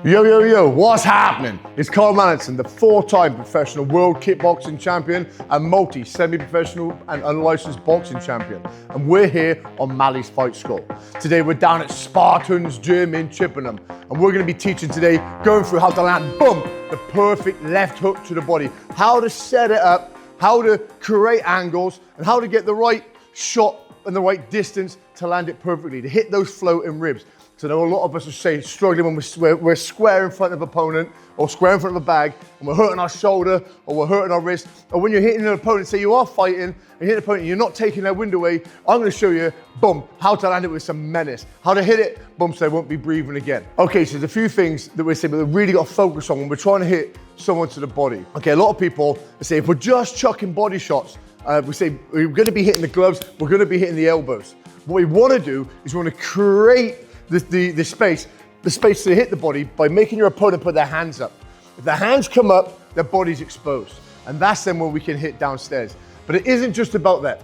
Yo, yo, yo, what's happening? It's Carl Manson, the 4-time professional world kickboxing champion and multi-semi-professional and unlicensed boxing champion. And we're here on Mally's Fight School. Today we're down at Spartan's Gym in Chippenham. And we're gonna be teaching today, going through how to land, boom, the perfect left hook to the body. How to set it up, how to create angles, and how to get the right shot and the right distance to land it perfectly, to hit those floating ribs. So I know a lot of us are struggling when we're square in front of an opponent or square in front of a bag and we're hurting our shoulder or we're hurting our wrist. Or when you're hitting an opponent, say you are fighting and you hit an opponent and you're not taking their wind away, I'm gonna show you, boom, how to land it with some menace. How to hit it, boom, so they won't be breathing again. Okay, so there's a few things that we're saying, but we've really got to focus on when we're trying to hit someone to the body. Okay, a lot of people say if we're just chucking body shots, we say we're gonna be hitting the gloves, we're gonna be hitting the elbows. What we wanna do is we wanna create the space to hit the body by making your opponent put their hands up. If their hands come up, their body's exposed. And that's then when we can hit downstairs. But it isn't just about that,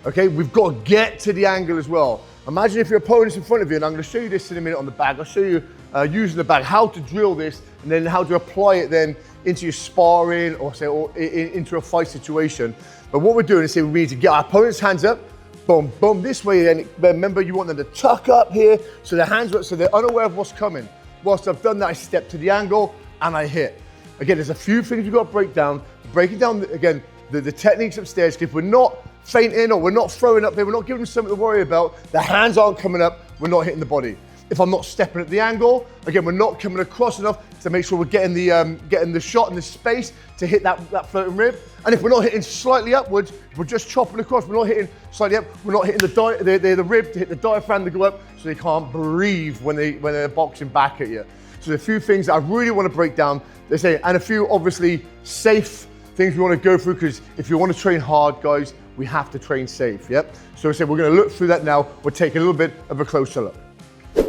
okay? We've got to get to the angle as well. Imagine if your opponent's in front of you, and I'm gonna show you this in a minute on the bag. I'll show you using the bag, how to drill this, and then how to apply it then into your sparring or into a fight situation. But what we're doing is we need to get our opponent's hands up, boom, boom, this way, and remember you want them to tuck up here, so their hands up, so they're unaware of what's coming. Whilst I've done that, I step to the angle, and I hit. Again, there's a few things you've got to break down. Breaking down, again, the techniques upstairs, if we're not feinting or we're not throwing up there, we're not giving them something to worry about, the hands aren't coming up, we're not hitting the body. If I'm not stepping at the angle, again, we're not coming across enough to make sure we're getting the shot in the space to hit that floating rib. And if we're not hitting slightly upwards, if we're just chopping across, we're not hitting slightly up, we're not hitting the rib to hit the diaphragm to go up so they can't breathe when they're boxing back at you. So there's a few things that I really want to break down, they say, and a few obviously safe things we want to go through, because if you want to train hard, guys, we have to train safe, yep? So I said we're going to look through that now. We'll take a little bit of a closer look.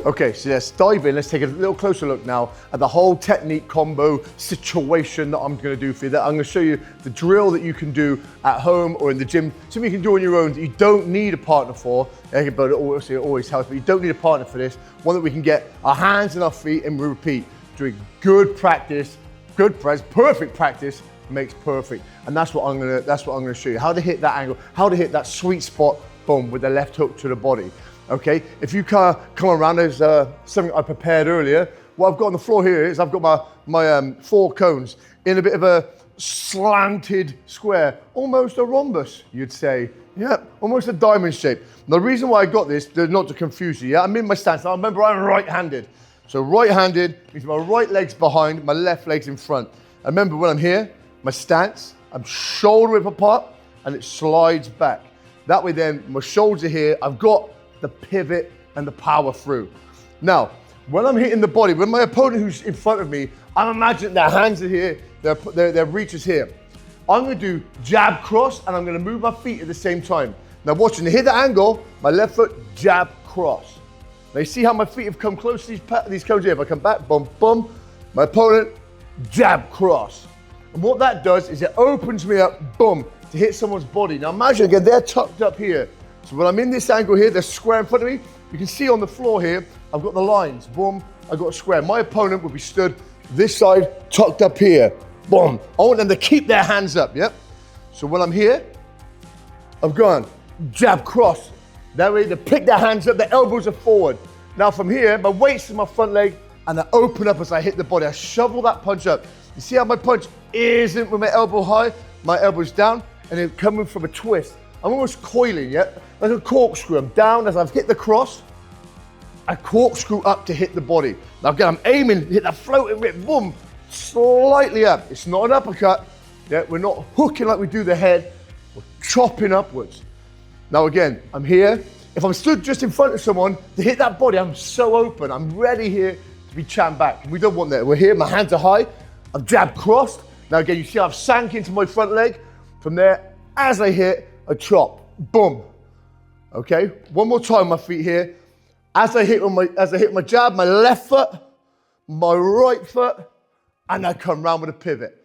Okay, so let's dive in. Let's take a little closer look now at the whole technique combo situation that I'm gonna do for you. That I'm gonna show you the drill that you can do at home or in the gym, something you can do on your own that you don't need a partner for, but it always helps, but you don't need a partner for this. One that we can get our hands and our feet and we repeat. Doing good practice, perfect practice makes perfect. And that's what I'm gonna show you. How to hit that angle, how to hit that sweet spot, boom, with the left hook to the body. Okay, if you come around, there's something I prepared earlier. What I've got on the floor here is I've got my 4 cones in a bit of a slanted square, almost a rhombus, you'd say. Yeah, almost a diamond shape. The reason why I got this, not to confuse you, yeah? I'm in my stance. Now remember, I'm right-handed. So right-handed means my right leg's behind, my left leg's in front. And remember, when I'm here, my stance, I'm shoulder width apart, and it slides back. That way then, my shoulders are here, I've got the pivot and the power through. Now, when I'm hitting the body, when my opponent who's in front of me, I'm imagining their hands are here, their reach is here. I'm gonna do jab cross and I'm gonna move my feet at the same time. Now watch, when I hit the angle, my left foot, jab cross. Now you see how my feet have come close to these cones here. If I come back, boom, boom, my opponent, jab cross. And what that does is it opens me up, boom, to hit someone's body. Now imagine again, they're tucked up here. So when I'm in this angle here, they're square in front of me. You can see on the floor here, I've got the lines, boom, I've got a square. My opponent will be stood this side, tucked up here, boom. I want them to keep their hands up, yep? So when I'm here, I've gone jab cross. That way they pick their hands up, their elbows are forward. Now from here, my weight's in my front leg, and I open up as I hit the body. I shovel that punch up. You see how my punch isn't with my elbow high, my elbow's down, and then coming from a twist. I'm almost coiling, yeah? Like a corkscrew. I'm down as I've hit the cross. I corkscrew up to hit the body. Now again, I'm aiming to hit that floating rib, boom, slightly up. It's not an uppercut. Yeah? We're not hooking like we do the head. We're chopping upwards. Now again, I'm here. If I'm stood just in front of someone, to hit that body, I'm so open. I'm ready here to be chammed back. We don't want that. We're here, my hands are high. I've jab crossed. Now again, you see I've sank into my front leg. From there, as I hit, a chop, boom. Okay, one more time, my feet here. As I hit my jab, my left foot, my right foot, and I come round with a pivot.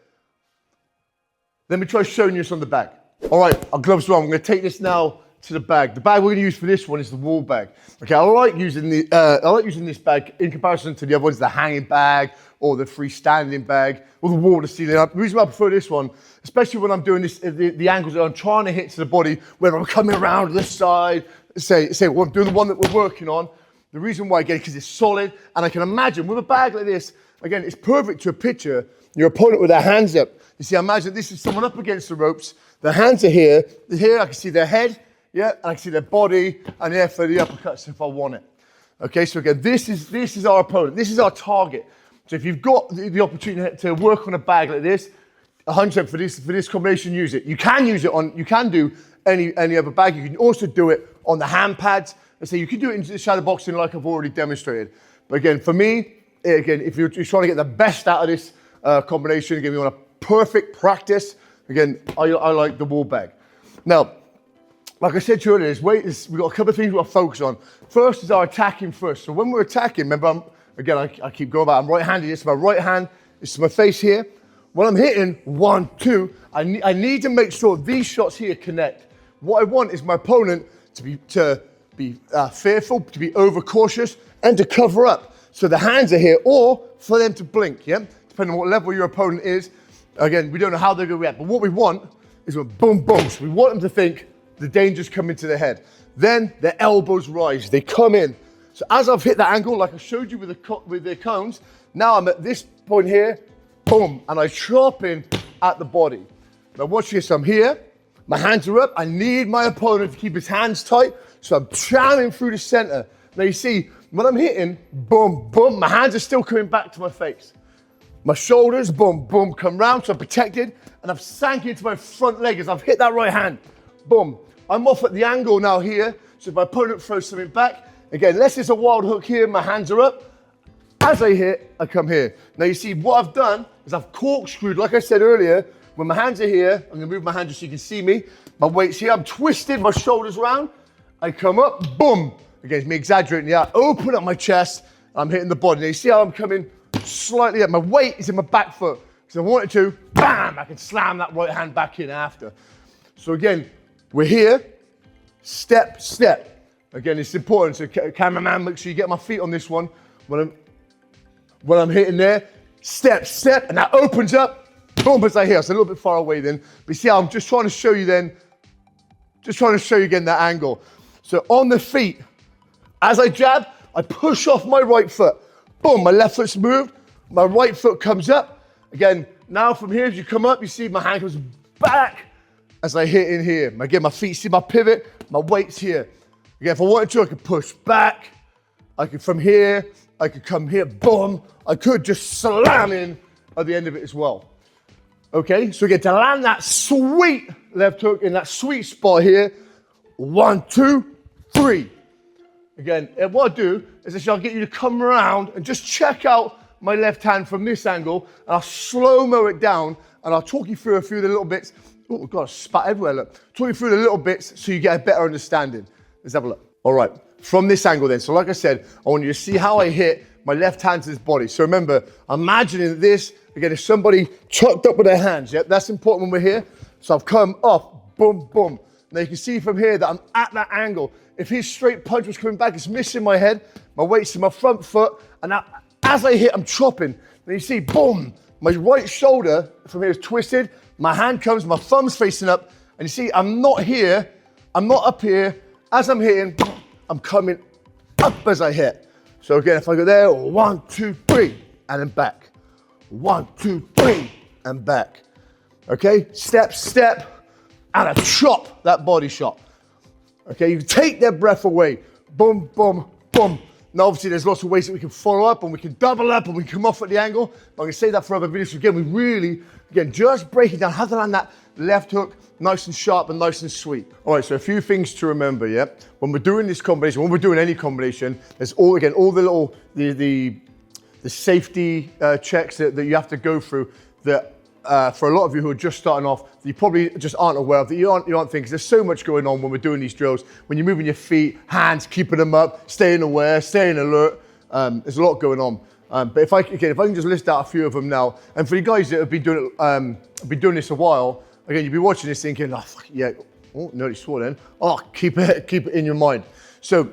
Let me try showing you this on the back. All right, our gloves are on. I'm gonna take this now to the bag. The bag we're gonna use for this one is the wall bag. Okay, I like using this bag in comparison to the other ones, the hanging bag or the freestanding bag or the wall to ceiling. The reason why I prefer this one, especially when I'm doing this, the angles that I'm trying to hit to the body, whether I'm coming around this side, say well, I'm doing the one that we're working on. The reason why, again, because it's solid, and I can imagine with a bag like this, again, it's perfect to picture your opponent with their hands up. You see, imagine this is someone up against the ropes. Their hands are here. Here, I can see their head, yeah, and I can see their body, and there for the uppercuts if I want it. Okay, so again, this is our opponent. This is our target. So if you've got the opportunity to work on a bag like this, 100% for this combination, use it. You can use it on. You can do any other bag. You can also do it on the hand pads. Let's say you can do it into the shadow boxing like I've already demonstrated. But again, for me, again, if you're trying to get the best out of this combination, again, you want a perfect practice. Again, I like the wall bag. Now, like I said to you earlier, we've got a couple of things we've got to focus on. First is our attacking first. So when we're attacking, remember, I keep going back, I'm right-handed. It's my right hand, it's my face here. When I'm hitting 1, 2, I need to make sure these shots here connect. What I want is my opponent to be fearful, to be overcautious, and to cover up. So the hands are here, or for them to blink, yeah? Depending on what level your opponent is. Again, we don't know how they're going to react, but what we want is a boom, boom. So we want them to think the danger's coming to their head. Then their elbows rise, they come in. So as I've hit that angle, like I showed you with the cones, now I'm at this point here, boom, and I chop in at the body. Now watch this, I'm here, my hands are up, I need my opponent to keep his hands tight, so I'm jamming through the center. Now you see, when I'm hitting, boom, boom, my hands are still coming back to my face. My shoulders, boom, boom, come round, so I'm protected, and I've sank into my front leg as I've hit that right hand. Boom. I'm off at the angle now here, so if my opponent throws something back, again, unless it's a wild hook here, my hands are up. As I hit, I come here. Now you see, what I've done is I've corkscrewed, like I said earlier, when my hands are here, I'm gonna move my hand just so you can see me. My weight's here, I'm twisted, my shoulders round. I come up, boom. Again, it's me exaggerating, yeah. Open up my chest, I'm hitting the body. Now you see how I'm coming slightly up. My weight is in my back foot. Because I wanted to, bam, I can slam that right hand back in after. So again, we're here, step, step. Again, it's important, so cameraman, make sure you get my feet on this one. When I'm hitting there, step, step, and that opens up, boom, as I hit. It's a little bit far away then. But you see how I'm just trying to show you then, again that angle. So on the feet, as I jab, I push off my right foot. Boom, my left foot's moved, my right foot comes up. Again, now from here, as you come up, you see my hand goes back as I hit in here. Again, my feet, see my pivot, my weight's here. Again, if I wanted to, I could push back. I could from here, I could come here, boom. I could just slam in at the end of it as well. Okay, so again, to land that sweet left hook in that sweet spot here, 1, 2, 3. Again, what I'll do is I'll get you to come around and just check out my left hand from this angle, and I'll slow-mo it down, and I'll talk you through a few of the little bits. Oh, God, I spat everywhere, look. Talk you through the little bits so you get a better understanding. Let's have a look. All right, from this angle then. So like I said, I want you to see how I hit my left hand to this body. So remember, imagining this, again, if somebody tucked up with their hands, yeah, that's important when we're here. So I've come up, boom, boom. Now you can see from here that I'm at that angle. If his straight punch was coming back, it's missing my head, my weight's in my front foot, and now as I hit, I'm chopping. Then you see, boom, my right shoulder from here is twisted, my hand comes, my thumb's facing up, and you see, I'm not here, I'm not up here. As I'm hitting, I'm coming up as I hit. So again, if I go there, 1, 2, 3, and then back. 1, 2, 3, and back. Okay, step, step, and I chop that body shot. Okay, you take their breath away. Boom, boom, boom. Now, obviously, there's lots of ways that we can follow up and we can double up and we can come off at the angle. But I'm going to say that for other videos. So again, we really, again, just breaking down how to land that left hook nice and sharp and nice and sweet. All right, so a few things to remember, yeah? When we're doing this combination, when we're doing any combination, there's all the little, the safety checks that you have to go through that for a lot of you who are just starting off, you probably just aren't aware of, that you aren't thinking, 'cause there's so much going on when we're doing these drills. When you're moving your feet, hands, keeping them up, staying aware, staying alert, there's a lot going on. But if I can just list out a few of them now, and for you guys that have been doing this a while, again, you'll be watching this thinking, oh, fuck, yeah, Oh, nearly swore then. Oh, keep it in your mind. So,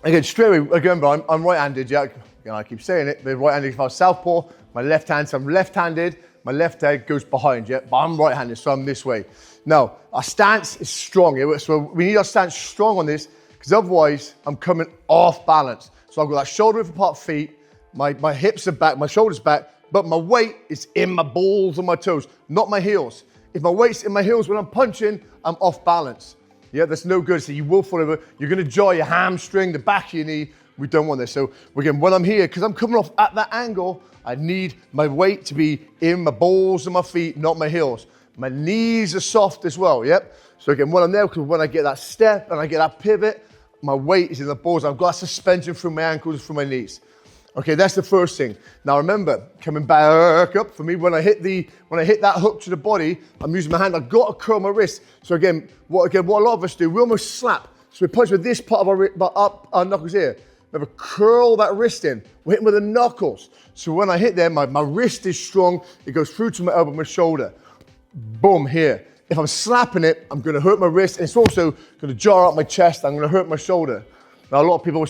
again, straight away, again, I'm right-handed, yeah. I keep saying it, but right-handed, if I was southpaw, my left hand, so I'm left-handed, my left leg goes behind, yeah, but I'm right-handed, so I'm this way. Now, our stance is strong, yeah? So we need our stance strong on this, because otherwise, I'm coming off balance. So I've got that shoulder width apart feet, my hips are back, my shoulders back, but my weight is in my balls and my toes, not my heels. If my weight's in my heels when I'm punching, I'm off balance. Yeah, that's no good. So you will fall over. You're gonna jar your hamstring, the back of your knee. We don't want this. So again, when I'm here, because I'm coming off at that angle, I need my weight to be in my balls and my feet, not my heels. My knees are soft as well, yep? So again, when I'm there, because when I get that step and I get that pivot, my weight is in the balls. I've got suspension through my ankles and through my knees. Okay, that's the first thing. Now remember, coming back up for me, when I hit that hook to the body, I'm using my hand, I've got to curl my wrist. So again, what a lot of us do, we almost slap. So we punch with this part of our knuckles here. Remember, curl that wrist in. We're hitting with the knuckles. So when I hit there, my wrist is strong, it goes through to my elbow, my shoulder. Boom, here. If I'm slapping it, I'm gonna hurt my wrist, and it's also gonna jar up my chest, I'm gonna hurt my shoulder. Now a lot of people,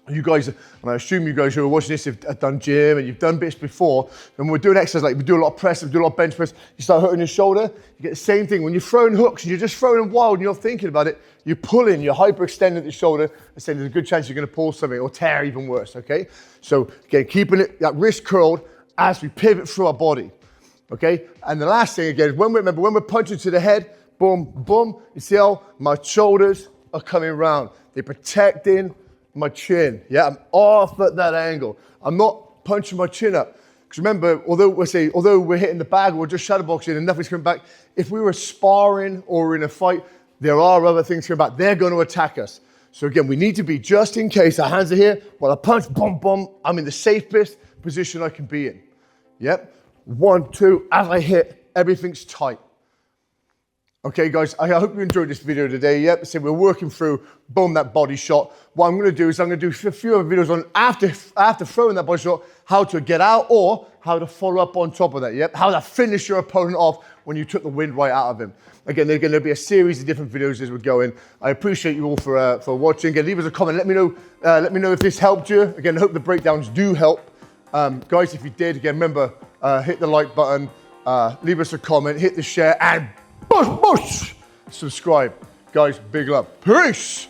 you guys, and I assume you guys who are watching this have done gym and you've done bits before, and when we're doing exercise, like we do a lot of press, we do a lot of bench press, you start hurting your shoulder, you get the same thing. When you're throwing hooks and you're just throwing them wild and you're not thinking about it, you're pulling, you're hyperextending the shoulder, and saying there's a good chance you're gonna pull something or tear even worse, okay? So again, keeping that wrist curled as we pivot through our body, okay? And the last thing again, when we're punching to the head, boom, boom, you see how my shoulders are coming around. They're protecting my chin, yeah, I'm off at that angle. I'm not punching my chin up. Because remember, although we're hitting the bag or we're just shadowboxing and nothing's coming back, if we were sparring or in a fight, there are other things coming back. They're going to attack us. So again, we need to be, just in case, our hands are here, while I punch, boom, boom, I'm in the safest position I can be in. Yep, 1, 2, as I hit, everything's tight. Okay guys, I hope you enjoyed this video today. Yep, so we're working through, boom, that body shot. What I'm gonna do is I'm gonna do a few other videos on after throwing that body shot, how to get out or how to follow up on top of that, yep? How to finish your opponent off when you took the wind right out of him. Again, there's gonna be a series of different videos as we go in. I appreciate you all for watching. Again, leave us a comment, let me know if this helped you. Again, I hope the breakdowns do help. Guys, if you did, again, remember, hit the like button, leave us a comment, hit the share, and subscribe. Guys, big love. Peace.